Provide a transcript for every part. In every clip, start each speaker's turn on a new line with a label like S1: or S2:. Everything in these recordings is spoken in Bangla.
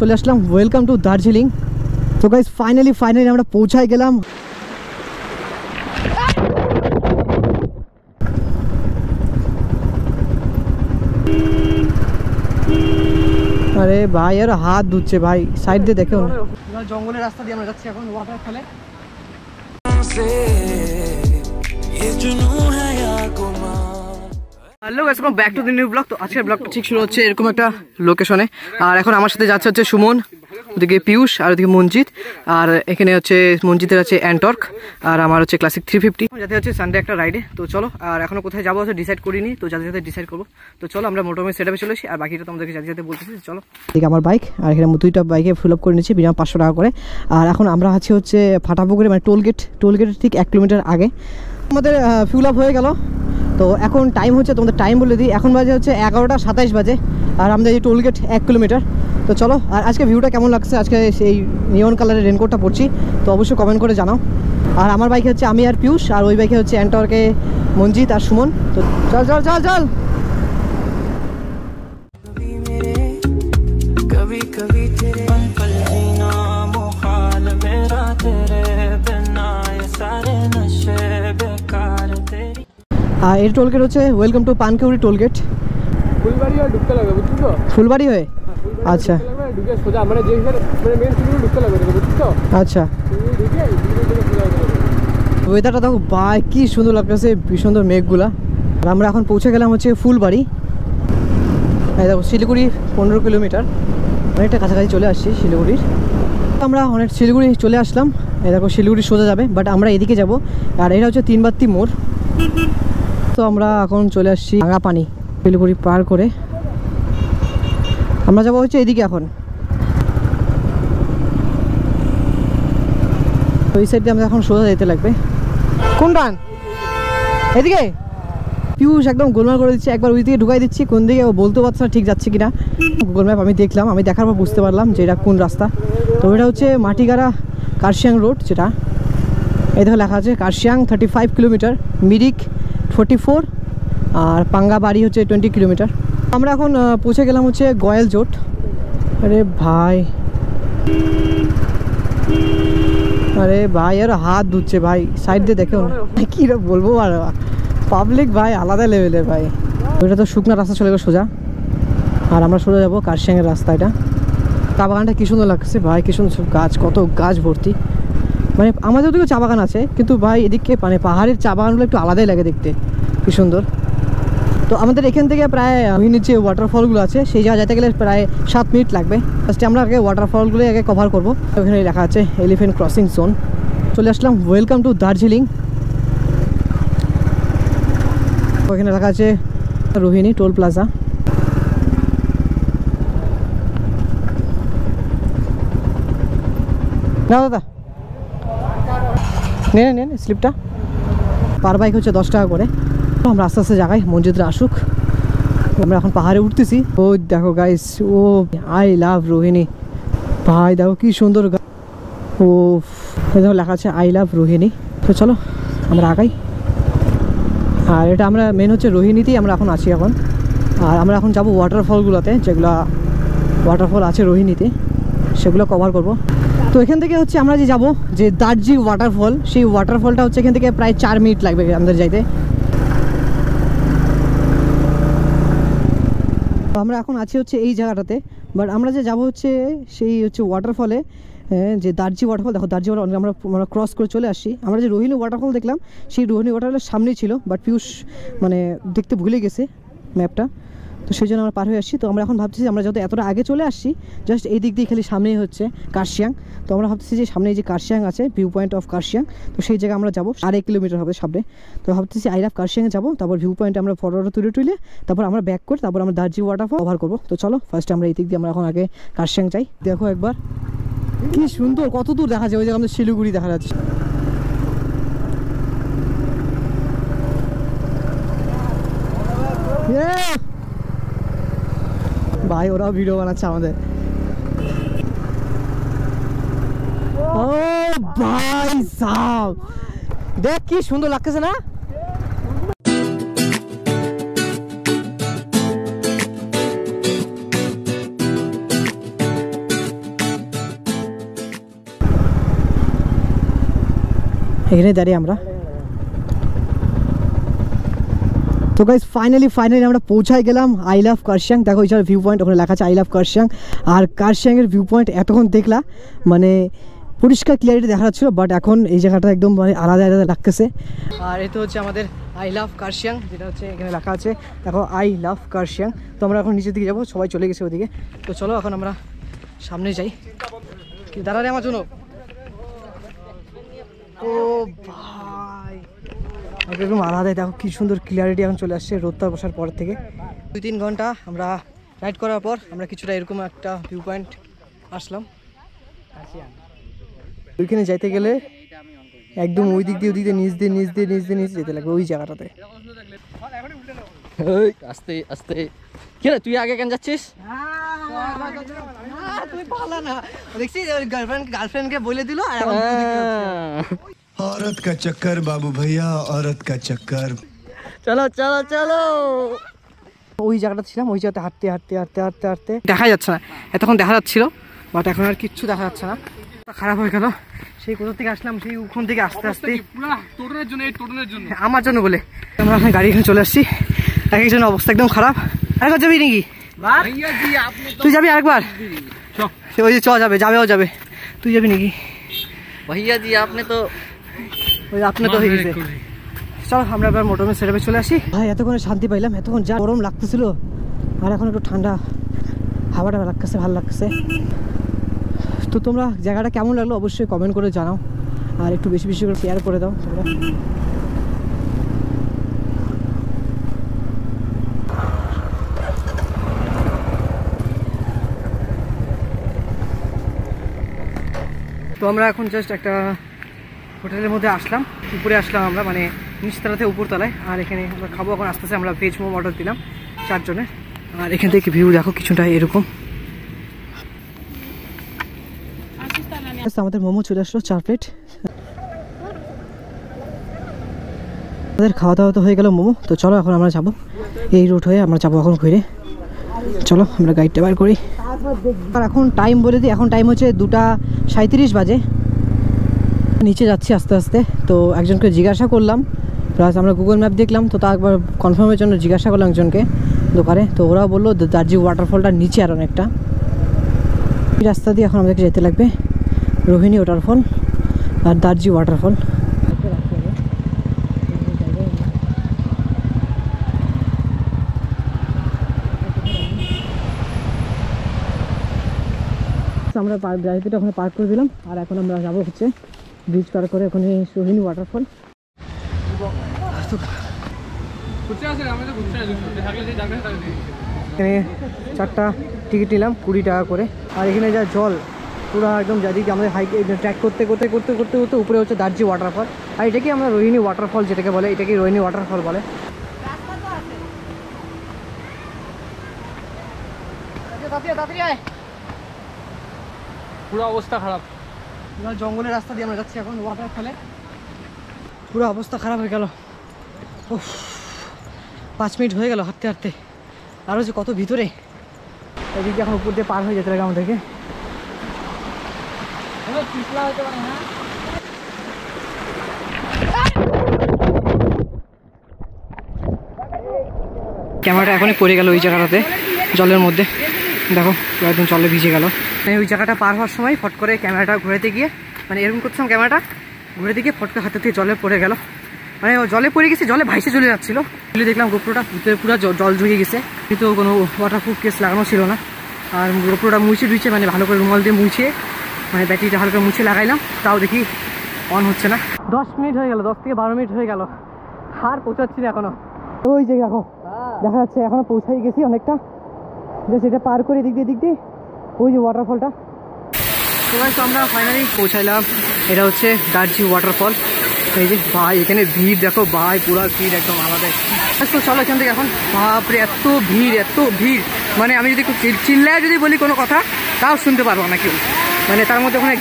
S1: চলে আসলাম ওয়েলকাম টু দার্জিলিং। তো গাইস ফাইনালি আমরা পৌঁছায় গেলাম। আরে ভাই আর হাত ধুচ্ছে ভাই, সাইড দিয়ে দেখো না, জঙ্গলের রাস্তা দিয়ে আমরা যাচ্ছি এখন ওয়াটার ফলে। Hello guys, welcome back to the new blog. তো আজকের ব্লগটা ঠিক শুরু হচ্ছে এরকম একটা লোকেশনে, আর এখন আমার সাথে যাচ্ছে হচ্ছে সুমন, ওদিকে পিয়ুষ, আর ওদিকে মঞ্জিত, আর এখানে হচ্ছে মঞ্জিতের আছে অ্যান্টর্ক, আর আমার হচ্ছে ক্লাসিক 350। যাতে হচ্ছে সানডে একটা রাইডে। তো চলো, আর এখনো কোথায় যাবো হচ্ছে ডিসাইড করিনি, তো যাতে যাতে ডিসাইড করবো। তো চলো আমরা মোটামুটি সেটআপে চলে আসি, আর বাকিটা তোমাদেরকে যাতে যাতে বলতেছি। চলো, এদিকে আমার বাইক, আর এখানে দুইটা বাইকে ফিল আপ করে নিচ্ছি বিনা 500 টাকা করে। আর এখন আমরা আছি হচ্ছে ফাটাপুকুরে, মানে টোলগেটের ঠিক 1 কিলোমিটার আগে আমাদের ফিল আপ হয়ে গেল। তো এখন টাইম হচ্ছে, তোমাদের টাইম বলে দিই, এখন বাজে হচ্ছে 11টা 27 বাজে, আর আমাদের এই টোলগেট 1 কিলোমিটার। তো চলো, আর আজকে ভিউটা কেমন লাগছে, আজকে সেই নিয়ন কালারের রেনকোটটা পরছি, তো অবশ্যই কমেন্ট করে জানাও। আর আমার বাইকে হচ্ছে আমি আর পিয়ুষ, আর ওই বাইকে হচ্ছে অ্যান্টর্কে মঞ্জিত আর সুমন। তো চল চল চল চল। আর এর টোলগেট হচ্ছে ওয়েলকাম টু পানকেউরি টোলগেট। ফুলবাড়ি হয়ে ঢুকতে লাগবে, বুঝছো তো? ফুলবাড়ি হয়ে, আচ্ছা ঢুকে সোজা মানে যে মানে মেন সিটি ঢুকতে লাগবে, বুঝছো? আচ্ছা, ওয়েদারটা দেখো ভাই কি সুন্দর লাগতেছে, সুন্দর মেঘগুলা। আর আমরা এখন পৌঁছে গেলাম হচ্ছে ফুলবাড়ি। এই দেখো শিলিগুড়ি 15 কিলোমিটার, অনেকটা কাছাকাছি চলে আসছি শিলিগুড়ির। আমরা অনেক শিলিগুড়ি চলে আসলাম। এই দেখো শিলিগুড়ি সোজা যাবে, বাট আমরা এদিকে যাব, আর এটা হচ্ছে 3 বাত্তি মোড়। তো আমরা এখন চলে আসছি রাঙাপানি, শিলিগুড়ি পার করে আমরা যাবো হচ্ছে এদিকে। এখন ওই সাইড দিয়ে আমরা এখন সোজা যেতে লাগবে। কোন ডান? এদিকে পিয়ুষ একদম গোলমাল করে দিচ্ছে, একবার ওই দিকে ঢুকাই দিচ্ছি, কোন দিকে ও বলতে পারছে না ঠিক যাচ্ছে কিনা। গুগল ম্যাপ আমি দেখলাম, আমি দেখার পর বুঝতে পারলাম যে এটা কোন রাস্তা। তো এটা হচ্ছে মাটিগাড়া কার্শিয়াং রোড, যেটা এই দেখো লেখা আছে কার্শিয়াং 35 কিলোমিটার, মিরিক 44, আর পাঙ্গাবাড়ি হচ্ছে 20 কিলোমিটার। আমরা এখন পৌঁছে গেলাম হচ্ছে গয়েল জোট। আরে ভাই আর হাত ধুচ্ছে ভাই, সাইড দিয়ে দেখো না, কী বলবো, আর পাবলিক ভাই আলাদা লেভেলের ভাই। ওইটা তো শুকনো রাস্তা চলে গেলো সোজা, আর আমরা সোজা যাবো কার্শিয়াংয়ের রাস্তা। এটা চা বাগানটা কী সুন্দর লাগছে ভাই, কী সুন্দর গাছ, কত গাছ ভর্তি। মানে আমাদের ওদিকেও চা বাগান আছে, কিন্তু ভাই এদিকে মানে পাহাড়ের চা বাগানগুলো একটু আলাদাই লাগে দেখতে, কী সুন্দর। তো আমাদের এখান থেকে প্রায় রোহিণীর যে ওয়াটারফলগুলো আছে সেই জায়গায় যেতে গেলে প্রায় 7 মিনিট লাগবে। ফার্স্টে আমরা আগে ওয়াটারফলগুলো আগে কভার করবো। ওখানে লেখা আছে এলিফেন্ট ক্রসিং জোন। চলে আসলাম ওয়েলকাম টু দার্জিলিং। ওখানে লেখা আছে রোহিণী টোল প্লাজা। না দাদা নেন স্লিপটা, পার বাইক হচ্ছে 10 টাকা করে। আমরা আস্তে আস্তে জায়গায় মসজিদরা আসুক, আমরা এখন পাহাড়ে উঠতেছি। ও দেখো গাইস, ও আই লাভ রোহিণী ভাই, দেখো কি সুন্দর। ও দেখো লেখা আছে আই লাভ রোহিণী। তো চলো আমরা আগাই। আর এটা আমরা মেন হচ্ছে রোহিণীতেই আমরা এখন আছি এখন। আর আমরা এখন যাবো ওয়াটারফলগুলোতে, যেগুলো ওয়াটারফল আছে রোহিণীতে, সেগুলো কভার করব। তো এখান থেকে হচ্ছে আমরা যে যাবো যে দার্জি ওয়াটারফল, সেই ওয়াটারফলটা হচ্ছে এখান থেকে প্রায় 4 মিনিট লাগবে আমাদের যাইতে। আমরা এখন আছি হচ্ছে এই জায়গাটাতে, বাট আমরা যে যাবো হচ্ছে সেই হচ্ছে ওয়াটারফলে, যে দার্জি ওয়াটারফল। দেখো দার্জি ওয়াটারফল আমরা ক্রস করে চলে আসছি। আমরা যে রোহিণী ওয়াটারফল দেখলাম, সেই রোহিণী ওয়াটারফলের সামনেই ছিল, বাট পিয়ুষ মানে দেখতে ভুলে গেছে ম্যাপটা, তো সেই জন্য আমরা পার হয়ে আসছি। তো আমরা এখন ভাবছি আমরা যত এতটা আগে চলে আসছি, জাস্ট এই দিক দিয়ে খালি সামনেই হচ্ছে কার্শিয়াং। তো আমরা ভাবতেছি যে সামনে যে কার্শিয়াং আছে, ভিউ পয়েন্ট অফ কার্শিয়াং, তো সেই জায়গায় আমরা যাবো, 1.5 কিলোমিটার হবে সামনে। তো ভাবতেছি আই লাভ কার্শিয়াংয়ে যাবো, তারপর ভিউ পয়েন্টে আমরা ফটোটা তুলে তারপর আমরা ব্যাক করে তারপর আমরা দার্জি ওয়াটারফল কভার করবো। তো চলো ফার্স্টে আমরা এই দিক দিয়ে আমরা এখন আগে কার্শিয়াং যাই। দেখো একবার কি সুন্দর, কত দূর দেখা যায়, ওই জায়গায় আমাদের শিলিগুড়ি দেখা যাচ্ছে। ভাই ওরাও ভিডিও বানাচ্ছে আমাদের। ও ভাই সাহেব, দেখ কি সুন্দর লাগতেছে না।
S2: এখানে দাঁড়িয়ে আমরা। তো গাইস ফাইনালি আমরা পৌঁছায় গেলাম আই লাভ কার্শিয়াং। দেখো এছাড়া ভিউ পয়েন্ট ওখানে লেখা আছে আই লাভ কার্শিয়াং। আর কার্শিয়াংয়ের ভিউ পয়েন্ট এতক্ষণ দেখলা মানে পরিষ্কার ক্লিয়ারিটি দেখা যাচ্ছিল, বাট এখন এই জায়গাটা একদম মানে আলাদা আলাদা লাগতেছে। আর এটা হচ্ছে আমাদের আই লাভ কার্শিয়াং, যেটা হচ্ছে এখানে লেখা আছে দেখো আই লাভ কার্শিয়াং। তো আমরা এখন নিচের দিকে যাবো, সবাই চলে গেছে ওদিকে। তো চলো এখন আমরা সামনে যাই। দাঁড়ালে আমার জন্য। ও ভাই একদম আলাদাই, দেখো কি সুন্দর ক্লিয়ারিটি এখন চলে আসছে রোদটা বসার পর থেকে। 2-3 ঘন্টা আমরা রাইড করার পর আমরা কিছুটা এরকম একটা ভিউ পয়েন্ট আসলাম। ওইখানে যাইতে গেলে একদম ওই দিক দিয়ে নিচ দিয়ে যেতে লাগবে ওই জায়গাটাতে।
S1: আস্তে আস্তে কি রে তুই আগে কেন যাচ্ছিস?
S2: তুই ভালো না দেখছিস, গার্লফ্রেন্ডকে বলে দিল।
S3: औरत का चक्कर बाबू भैया, औरत का चक्कर।
S2: চলো চলো চলো। ওই জায়গাটা ছিলাম, ওই জায়গাতে হাঁটতে
S1: দেখা যাচ্ছে না, এতক্ষণ দেখা যাচ্ছিল বাট এখন আর কিচ্ছু দেখা যাচ্ছে না। খারাপ হয়ে গেল। সেই কোথা থেকে আসলাম, সেই ওখান থেকে আস্তে আস্তে আমার জন্য বলে আমরা গাড়ি এখানে চলে আসছি। এক একজনের অবস্থা একদম খারাপ। আরেকবার যাবি নাকি? তুই যাবি আরেকবার? ওই যে যাবে তুই যাবি নাকি? ভাইয়া জি আপনি তো হয়ে গেছে। চলো আমরা এবার মোটরমে সেটআপে চলে আসি।
S2: ভাই এতক্ষণে শান্তি পাইলাম, এতক্ষণ যা গরম লাগতেছিল আর এখন একটু ঠান্ডা হাওয়াটা লাগতেছে, ভালো লাগতেছে। তো তোমরা জায়গাটা কেমন লাগলো অবশ্যই কমেন্ট করে জানাও, আর একটু বেশি বেশি করে শেয়ার করে দাও তোমরা।
S1: তো আমরা এখন জাস্ট একটা হোটেলের মধ্যে আসলাম, উপরে আসলাম আমরা, মানে নিচতলাতে উপরতলায়। আর এখানে আমরা খাবো এখন আস্তে আস্তে। আমরা ভেজ মোমো অর্ডার দিলাম 4 জনের। আর এখান থেকে ভিউ দেখো কিছুটা এরকম।
S2: আমাদের মোমো চলে আসলো 4 প্লেট। আমাদের খাওয়া দাওয়া তো হয়ে গেল মোমো। তো চলো এখন আমরা যাবো এই রুট হয়ে, আমরা যাবো এখন ঘুরে। চলো আমরা গাইডটা বার করি। আর এখন টাইম বলে দিই, এখন টাইম হচ্ছে 2:37 বাজে। নিচে যাচ্ছি আস্তে আস্তে। তো একজনকে জিজ্ঞাসা করলাম, প্লাস আমরা গুগল ম্যাপ দেখলাম, তো তা একবার কনফার্মের জন্য জিজ্ঞাসা করলাম একজনকে দোকানে। তো ওরা বললো দার্জিলিং ওয়াটারফলটা নিচে আর অনেকটা। এই রাস্তা দিয়ে এখন আমাদেরকে যেতে লাগবে রোহিণী ওয়াটারফল আর দার্জিলিং ওয়াটারফল। আমরা গাড়িতে ওখানে পার্ক করে দিলাম। আর এখন আমরা যাবো হচ্ছে ব্রিজ পার করে ওখানে রোহিণী ওয়াটারফল। এখানে 4টা টিকিট নিলাম 20 টাকা করে। আর এখানে যা জল পুরো একদম যাদিকে আমাদের হাইক ট্র্যাক করতে উপরে হচ্ছে দার্জিলিং ওয়াটারফল। আর এটাকে আমরা রোহিণী ওয়াটারফল যেটাকে বলে, এটাকে রোহিণী ওয়াটারফল বলে।
S1: পুরো অবস্থা খারাপ,
S2: জঙ্গলের রাস্তা দিয়ে আমরা যাচ্ছি এখন ওয়াটারফলে। পুরো অবস্থা খারাপ হয়ে গেল। 5 মিনিট হয়ে গেল হাঁটতে হাঁটতে। আর হচ্ছে কত ভিতরে, এদিকে এখন উপর দিয়ে পার হয়ে যেতে লাগে আমাদেরকে।
S1: ক্যামেরাটা এখনই পড়ে গেল ওই জায়গাটাতে জলের মধ্যে। দেখো একদম জলে ভিজে গেল। ওই জায়গাটা পার হওয়ার সময় ফট করে ক্যামেরাটা ঘুরেতে গিয়ে, মানে এরকম করছিলাম ক্যামেরাটা ঘুরেতে গিয়ে ফট করে হাতে থেকে জলে পড়ে গেল। মানে জলে পড়ে গেছে, জলে ভাইসে চলে যাচ্ছিল। দেখলাম গোপ্রোটা পুরো জল ঢুকে গেছে, কিন্তু কোনো ওয়াটারপ্রুফ কেস লাগানো ছিল না। আর গোপ্রোটা মুছে মানে ভালো করে রুমাল দিয়ে মুছে, মানে ব্যাটারিটা ভালো করে মুছে লাগাইলাম, তাও দেখি অন হচ্ছে না। 10 মিনিট হয়ে গেল, 10 থেকে 12 মিনিট হয়ে গেল, আর পৌঁছাচ্ছি না এখনো। ওই যে দেখো দেখা যাচ্ছে এখনো পৌঁছাই গেছি অনেকটা। জাস্ট এটা পার করে দিক দিয়ে ওই যে ওয়াটারফলটা। তো আমরা ফাইনালি পৌঁছাইলাম। এটা হচ্ছে দার্জিলিং ওয়াটারফল। এই যে ভাই এখানে ভিড় দেখো ভাই, পুরো ভিড় একদম আলাদা। তো চলো এখান থেকে এখন। বাপরে এত ভিড়, মানে আমি যদি চিল্লায় যদি বলি কোনো কথা তাও শুনতে পারবো না কেউ। মানে তার মধ্যে ওখানে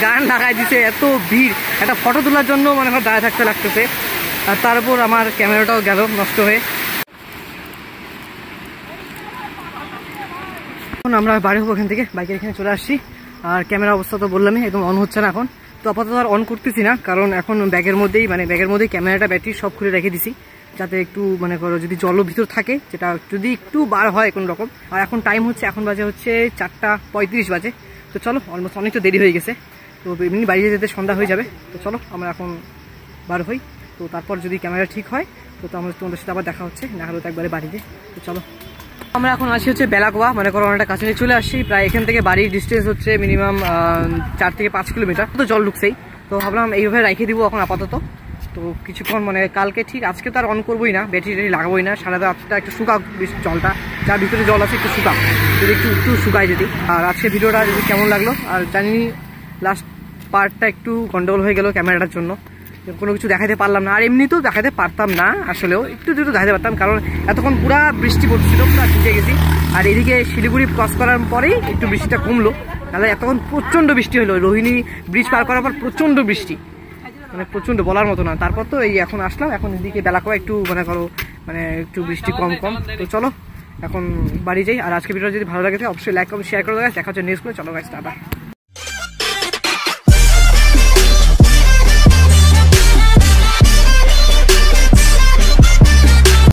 S1: গান লাগাই দিছে, এত ভিড়। একটা ফটো তোলার জন্য মানে আমার দাঁড়িয়ে থাকতে লাগতেছে। আর তারপর আমার ক্যামেরাটাও গেল নষ্ট হয়ে। এখন আমরা বাড়ি হবো এখান থেকে, বাইকের এখানে চলে আসছি। আর ক্যামেরা অবস্থা তো বললামই একদম অন হচ্ছে না এখন। তো আপাতত আর অন করতেছি না, কারণ এখন ব্যাগের মধ্যেই ক্যামেরাটা ব্যাটারি সব খুলে রেখে দিছি, যাতে একটু মনে করো যদি জলও ভিতর থাকে, যেটা যদি একটু বার হয় কোনো রকম। আর এখন টাইম হচ্ছে, এখন বাজে হচ্ছে 4:35 বাজে। তো চলো, অলমোস্ট অনেকটা দেরি হয়ে গেছে, তো এমনি বাড়ি যেতে সন্ধ্যা হয়ে যাবে। তো চলো আমরা এখন বার হই, তো তারপর যদি ক্যামেরা ঠিক হয় তো আমরা তোমাদের সাথে আবার দেখা হচ্ছে, না হলে তো একবারে বাড়িতে। তো চলো, আমরা এখন আসি হচ্ছে বেলাকোয়া, মনে করো অনেকটা কাছে চলে আসছি প্রায়। এখান থেকে বাড়ির ডিস্টেন্স হচ্ছে মিনিমাম 4 থেকে 5 কিলোমিটার। তো জল ঢুকছেই, তো ভাবলাম এইভাবে রেখে দিব এখন আপাতত। তো কিছুক্ষণ মানে কালকে ঠিক, আজকে তো আর অন করবোই না, ব্যাটারি লাগাবোই না, সারা রাতটা একটু শুকাক জলটা, যার ভিতরে জল আছে একটু শুকাক, যদি একটু শুকায় যদি। আর আজকে ভিডিওটা যদি কেমন লাগলো, আর জানি লাস্ট পার্টটা একটু গন্ডগোল হয়ে গেল ক্যামেরাটার জন্য, কোনো কিছু দেখাতে পারলাম না। আর এমনিতেও দেখাতে পারতাম না, আসলেও একটু দেখাতে পারতাম, কারণ এতক্ষণ পুরা বৃষ্টি পড়ছিল, পুরা ভিজে গেছি। আর এদিকে শিলিগুড়ি ক্রস করার পরেই একটু বৃষ্টিটা কমলো, তাহলে এতক্ষণ প্রচণ্ড বৃষ্টি হলো। রোহিণী ব্রিজ পার করার পর প্রচণ্ড বৃষ্টি, মানে প্রচণ্ড বলার মতো না। তারপর তো এই এখন আসলাম, এখন এদিকে বেলাকোয়া একটু মনে করো মানে একটু বৃষ্টি কম। তো চলো এখন বাড়ি যাই। আর আজকে ভিডিও যদি ভালো লাগে অবশ্যই লাইক কমেন্ট শেয়ার করে দেয়। দেখা হচ্ছে নেক্সট করে। চলো গাইস, টাটা।